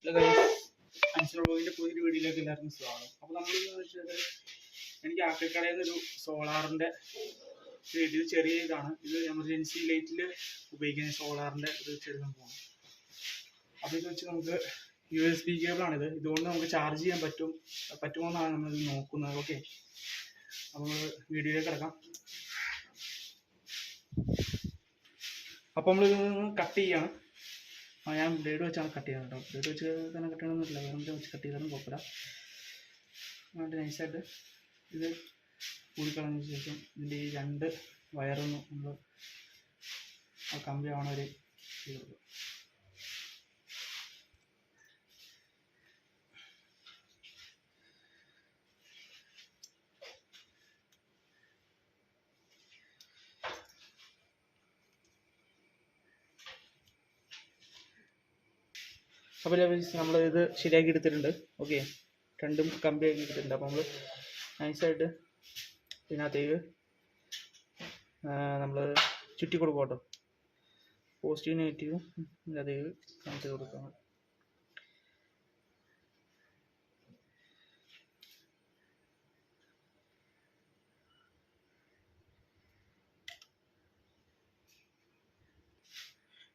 അൻസർബ്ലോഗിൻ്റെ പുതിയൊരു വീഡിയോയിലേക്ക് എല്ലാവർക്കും സ്വാഗതം. അപ്പോൾ നമ്മളെന്ന് വെച്ചാൽ എനിക്ക് ആക്രിക്കടയിൽ നിന്നൊരു സോളാറിൻ്റെ ഇത് ചെറിയ ഇതാണ്. ഇത് എമർജൻസി ലൈറ്റിൽ ഉപയോഗിക്കുന്ന സോളാറിൻ്റെ ഒരു ചെറിയ സംഭവമാണ്. അപ്പോൾ ഇത് വെച്ച് നമുക്ക് USB കേബിളാണിത്. ഇതുകൊണ്ട് നമുക്ക് ചാർജ് ചെയ്യാൻ പറ്റുമോ എന്നാണ് നമ്മളിത് നോക്കുന്നത്. ഓക്കെ, അപ്പോൾ നമ്മൾ വീഡിയോയിലേക്ക് കിടക്കാം. അപ്പോൾ നമ്മളിതൊന്ന് കട്ട് ചെയ്യാണ്. ഞാൻ ബ്ലേഡ് വെച്ചാണ് കട്ട് ചെയ്യുന്നത് കേട്ടോ. ബ്ലേഡ് വെച്ച് തന്നെ കട്ട് ചെയ്യണമെന്നില്ല, വേറെ വെച്ച് കട്ട് ചെയ്താലും കുഴപ്പമില്ല. എന്നിട്ട് നൈസായിട്ട് ഇത് കൂടിക്കളഞ്ഞ ശേഷം ഇതിൻ്റെ ഈ രണ്ട് വയറൊന്നും നമ്മൾ ആ കമ്പി ആവണ വരെ ചെയ്ത് കൊടുക്കും. അപ്പോൾ നമ്മളിത് ശരിയാക്കി എടുത്തിട്ടുണ്ട്. ഓക്കെ, രണ്ടും കമ്പിയാക്കി എടുത്തിട്ടുണ്ട്. അപ്പോൾ നമ്മൾ നൈസായിട്ട് ഇതിനകത്തേക്ക് നമ്മൾ ചുറ്റി കൊടുക്കും കേട്ടോ. പോസിറ്റീവ് നെഗറ്റീവും ഇതിനകത്തേക്ക് കാണിച്ചു കൊടുക്കണം.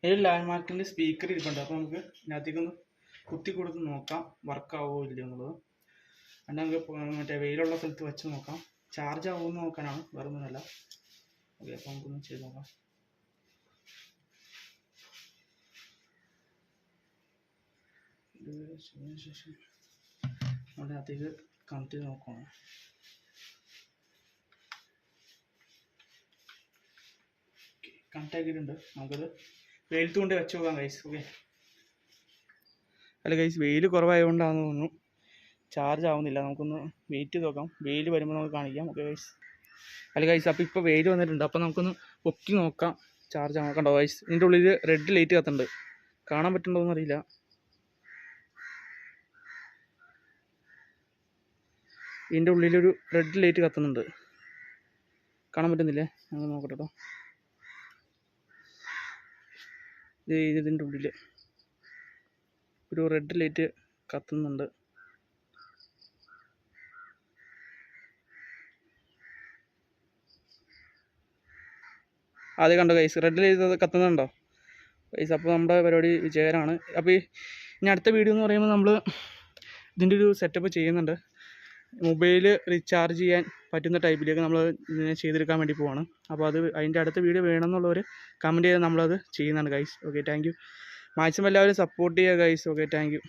ഇതിൽ ലാൻഡ് മാർക്കിൻ്റെ സ്പീക്കർ ഇരിപ്പുണ്ട്. അപ്പോൾ നമുക്ക് ഇതിനകത്തേക്കൊന്ന് കുത്തി കൊടുത്ത് നോക്കാം വർക്കാവോ ഇല്ലയോ എന്നുള്ളത്. and നമുക്ക് മറ്റേ വെയിലുള്ള സ്ഥലത്ത് വെച്ച് നോക്കാം, ചാർജ് ആവുമെന്ന് നോക്കാനാണ്, വേറെ ഒന്നുമല്ല. ഓക്കെ, അപ്പോൾ നമുക്കൊന്ന് ചെയ്ത് നോക്കാം. ശേഷം അതിനകത്തേക്ക് കണക്ട് ചെയ്ത് നോക്കണം. കണക്ട് ആക്കിയിട്ടുണ്ട്. നമുക്കത് വെയിലത്ത് കൊണ്ട് വെച്ച് നോക്കാം ഗൈസ്. ഓക്കെ, അല്ല ഗൈസ്, വെയിൽ കുറവായതുകൊണ്ടാണെന്ന് തോന്നുന്നു ചാർജ് ആവുന്നില്ല. നമുക്കൊന്ന് വെയിറ്റ് ചെയ്ത് നോക്കാം, വെയിൽ വരുമ്പോൾ നമുക്ക് കാണിക്കാം. ഓക്കെ ഗൈസ്, അല്ല ഗൈസ്, അപ്പോൾ ഇപ്പോൾ വെയിൽ വന്നിട്ടുണ്ട്. അപ്പോൾ നമുക്കൊന്ന് പൊക്കി നോക്കാം ചാർജ് ആവാൻ. കണ്ടോ ഗൈസ്, ഇതിൻ്റെ ഉള്ളിൽ റെഡ് ലൈറ്റ് കത്തുന്നുണ്ട്. കാണാൻ പറ്റുന്നുണ്ടോയെന്ന് അറിയില്ല. ഇതിൻ്റെ ഉള്ളിലൊരു റെഡ് ലൈറ്റ് കത്തുന്നുണ്ട്, കാണാൻ പറ്റുന്നില്ലേ? ഞങ്ങൾ നോക്കട്ടെ കേട്ടോ. ഇതിൻ്റെ ഉള്ളിൽ ഒരു റെഡ് ലൈറ്റ് കത്തുന്നുണ്ട്. അത് കണ്ടോ ഗൈസ്, റെഡ് ലൈറ്റ് കത്തുന്നുണ്ടോ ഗൈസ്? അപ്പോൾ നമ്മുടെ പരിപാടി വിജയകരമാണ്. അപ്പോൾ ഇനി അടുത്ത വീഡിയോ എന്ന് പറയുമ്പോൾ നമ്മൾ ഇതിൻ്റെ ഒരു സെറ്റപ്പ് ചെയ്യുന്നുണ്ട്. മൊബൈൽ റീചാർജ് ചെയ്യാൻ പറ്റുന്ന ടൈപ്പിലേക്ക് നമ്മൾ ഇതിനെ ചെയ്തെടുക്കാൻ വേണ്ടി പോവാണ്. അപ്പോൾ അതിൻ്റെ അടുത്ത വീഡിയോ വേണമെന്നുള്ളവർ കമൻറ്റ് ചെയ്ത് നമ്മളത് ചെയ്യുന്നുണ്ട് guys. Okay, thank you. Maximum എല്ലാവരും സപ്പോർട്ട് ചെയ്യുക ഗൈസ്. Okay, thank you.